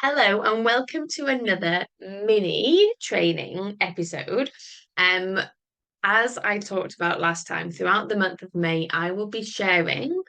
Hello and welcome to another mini training episode. Um, as I talked about last time, throughout the month of May, I will be sharing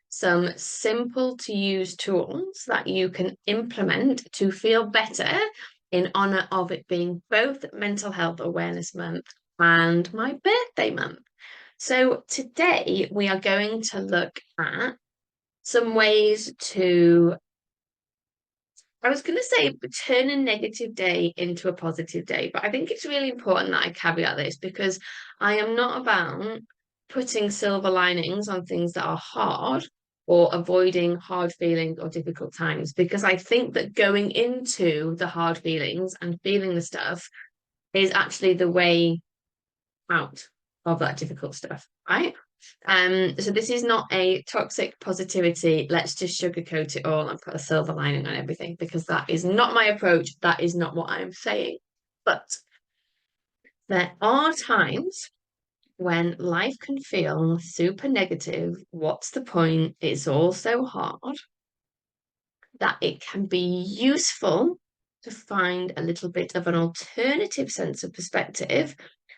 some simple to use tools that you can implement to feel better in honor of it being both Mental Health Awareness Month and my birthday month. So today we are going to look at some ways to I was going to say turn a negative day into a positive day, but I think it's really important that I caveat this because I am not about putting silver linings on things that are hard or avoiding hard feelings or difficult times, because I think that going into the hard feelings and feeling the stuff is actually the way out of that difficult stuff, right? So this is not a toxic positivity, let's just sugarcoat it all and put a silver lining on everything, because that is not my approach. That is not what I'm saying. But there are times when life can feel super negative. What's the point? It's all so hard that it can be useful to find a little bit of an alternative sense of perspective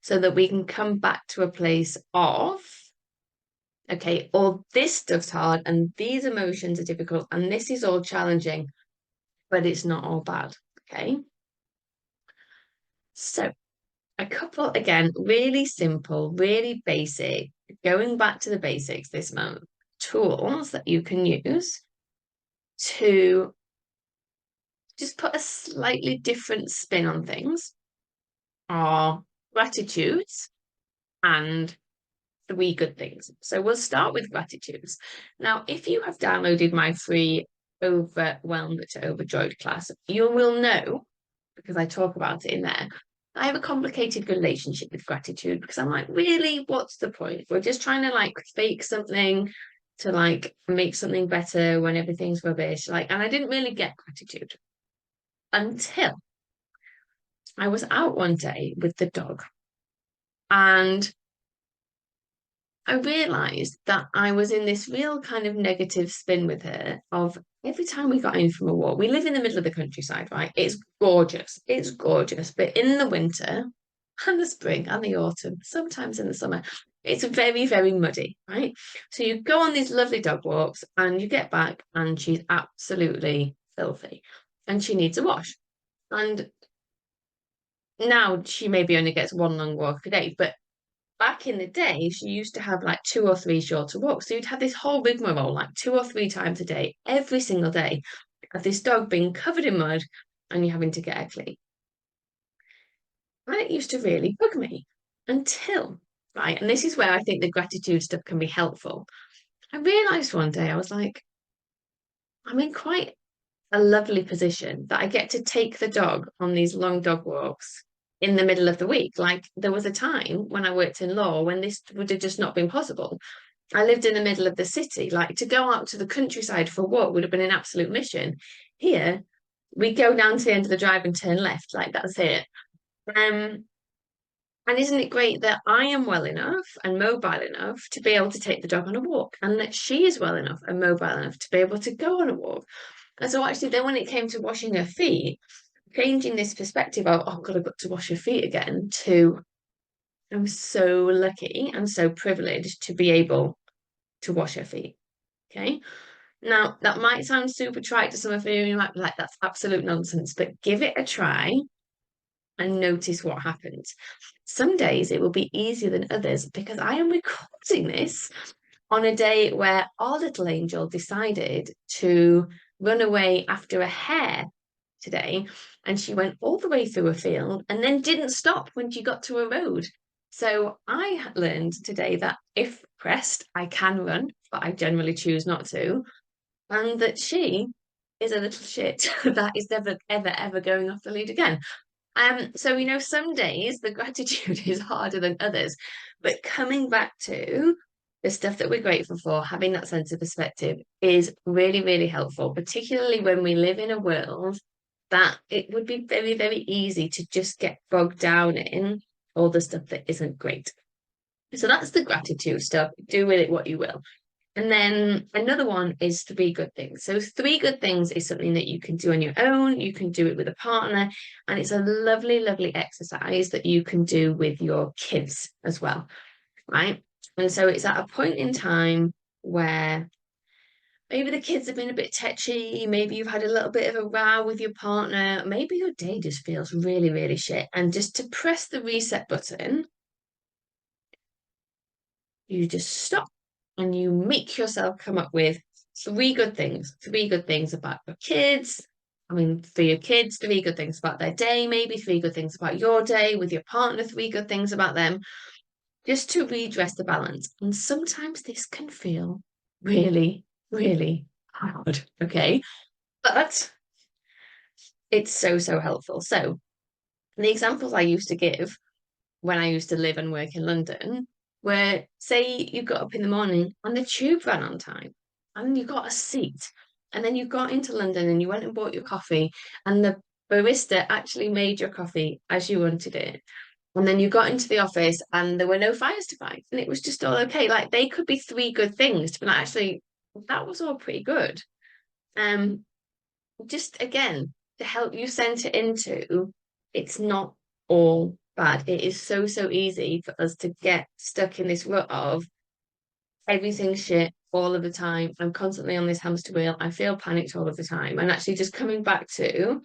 so that we can come back to a place of, okay, all this stuff's hard and these emotions are difficult and this is all challenging, but it's not all bad. Okay. So, a couple, again, really simple, really basic, going back to the basics this month, tools that you can use to just put a slightly different spin on things are gratitudes and three good things. So we'll start with gratitudes. Now, if you have downloaded my free Overwhelmed to Overjoyed class, you will know, because I talk about it in there, I have a complicated relationship with gratitude because I'm like, really, what's the point? We're just trying to like fake something to like make something better when everything's rubbish. Like, and I didn't really get gratitude until I was out one day with the dog. And I realized that I was in this real kind of negative spin with her of every time we got in from a walk. We live in the middle of the countryside, right? It's gorgeous. It's gorgeous. But in the winter and the spring and the autumn, sometimes in the summer, it's very, very muddy, right? So you go on these lovely dog walks and you get back and she's absolutely filthy and she needs a wash. And now she maybe only gets one long walk a day, but back in the day, she used to have like two or three shorter walks. So you'd have this whole rigmarole, like two or three times a day, every single day, of this dog being covered in mud and you having to get her clean. And it used to really bug me until, right, and this is where I think the gratitude stuff can be helpful. I realized one day, I was like, I'm in quite a lovely position that I get to take the dog on these long dog walks in the middle of the week. Like there was a time when I worked in law when this would have just not been possible. I lived in the middle of the city. Like to go out to the countryside for a walk would have been an absolute mission. Here, we go down to the end of the drive and turn left. Like that's it. Um, and isn't it great that I am well enough and mobile enough to be able to take the dog on a walk, and that she is well enough and mobile enough to be able to go on a walk? And so actually, then when it came to washing her feet, changing this perspective of, oh God, I've got to wash her feet again, to I'm so lucky and so privileged to be able to wash her feet. Okay. Now, that might sound super trite to some of you. You might be like, that's absolute nonsense, but give it a try and notice what happens. Some days it will be easier than others because I am recording this on a day where our little angel decided to run away after a hare today. And she went all the way through a field and then didn't stop when she got to a road. So I learned today that if pressed, I can run, but I generally choose not to. And that she is a little shit that is never, ever, ever going off the lead again. So some days the gratitude is harder than others, but coming back to the stuff that we're grateful for, having that sense of perspective is really, really helpful, particularly when we live in a world that it would be very, very easy to just get bogged down in all the stuff that isn't great. So that's the gratitude stuff. Do with it what you will. And then another one is three good things. So three good things is something that you can do on your own. You can do it with a partner. And it's a lovely, lovely exercise that you can do with your kids as well, right? And so it's at a point in time where maybe the kids have been a bit tetchy. Maybe you've had a little bit of a row with your partner. Maybe your day just feels really, really shit. And just to press the reset button, you just stop and you make yourself come up with three good things about your kids. I mean, for your kids, three good things about their day, maybe three good things about your day with your partner, three good things about them, just to redress the balance. And sometimes this can feel really, really hard, okay? But it's so, so helpful. So the examples I used to give when I used to live and work in London, where say you got up in the morning and the tube ran on time and you got a seat, and then you got into London and you went and bought your coffee, and the barista actually made your coffee as you wanted it. And then you got into the office and there were no fires to fight and it was just all okay. Like they could be three good things to be like, actually, that was all pretty good. Um, just again to help you center into it's not all bad. It is so, so easy for us to get stuck in this rut of everything's shit all of the time. I'm constantly on this hamster wheel. I feel panicked all of the time. And actually just coming back to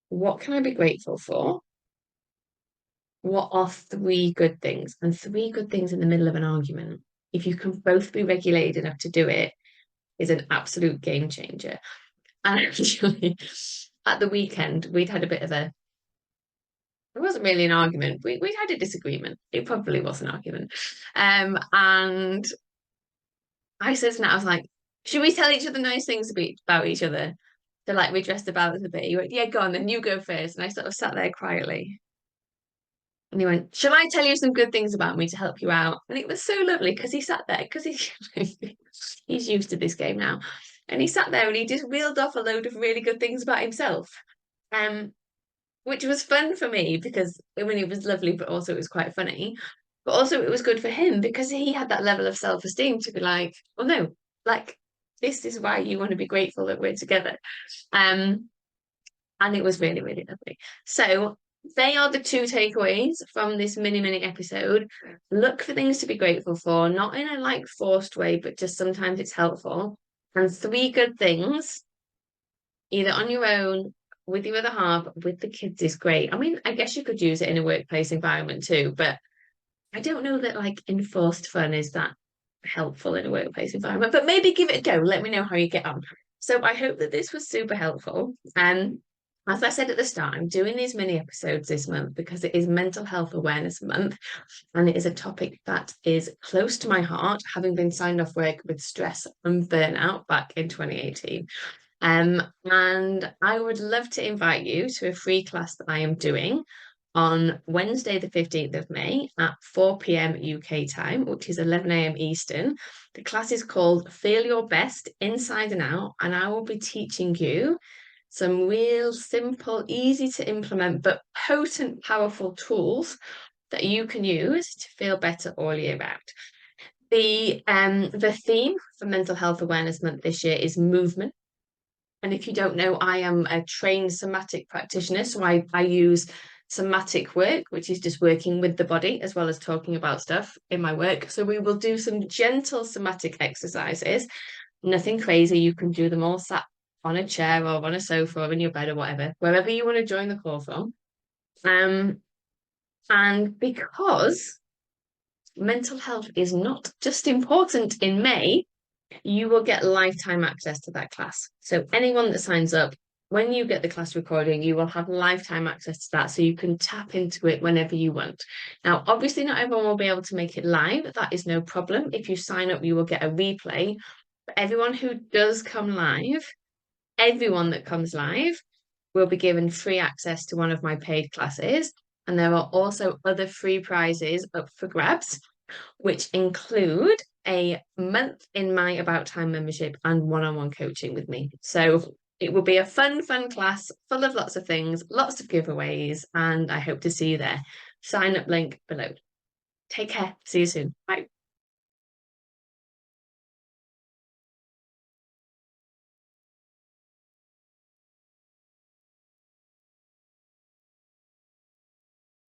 what can I be grateful for? What are three good things? And three good things in the middle of an argument, if you can both be regulated enough to do it, is an absolute game changer. And actually, at the weekend, we'd had a bit of a, it wasn't really an argument. We'd had a disagreement. It probably was an argument. And I said to Nat, I was like, should we tell each other nice things about each other to like redress the balance a bit? He went, yeah, go on, then you go first. And I sort of sat there quietly. And he went, shall I tell you some good things about me to help you out? And it was so lovely because he sat there, because he's used to this game now. And he sat there and he just reeled off a load of really good things about himself. Um, which was fun for me because I mean it was lovely, but also it was quite funny. But also it was good for him because he had that level of self-esteem to be like, well, no, like this is why you want to be grateful that we're together. Um, and it was really, really lovely. So they are the two takeaways from this mini episode. Look for things to be grateful for, not in a like forced way, but just sometimes it's helpful. And three good things, either on your own, with your other half, with the kids is great. I mean, I guess you could use it in a workplace environment too, but I don't know that like enforced fun is that helpful in a workplace environment, but maybe give it a go. Let me know how you get on. So I hope that this was super helpful. And as I said at the start, I'm doing these mini episodes this month because it is Mental Health Awareness Month. And it is a topic that is close to my heart, having been signed off work with stress and burnout back in 2018. And I would love to invite you to a free class that I am doing on Wednesday, the 15th of May at 4 p.m. UK time, which is 11 a.m. Eastern. The class is called Feel Your Best Inside and Out, and I will be teaching you some real simple, easy to implement, but potent, powerful tools that you can use to feel better all year round. The theme for Mental Health Awareness Month this year is movement. And if you don't know, I am a trained somatic practitioner. So I use somatic work, which is just working with the body as well as talking about stuff in my work. So we will do some gentle somatic exercises, nothing crazy. You can do them all sat on a chair or on a sofa or in your bed or whatever, wherever you want to join the call from. And because mental health is not just important in May, you will get lifetime access to that class. So anyone that signs up, when you get the class recording, you will have lifetime access to that. So you can tap into it whenever you want. Now, obviously not everyone will be able to make it live. That is no problem. If you sign up, you will get a replay. But everyone who does come live, everyone that comes live will be given free access to one of my paid classes. And there are also other free prizes up for grabs, which include a month in my About Time membership and one-on-one coaching with me. So it will be a fun class full of lots of things, lots of giveaways, and I hope to see you there. Sign up link below. Take care. See you soon. Bye.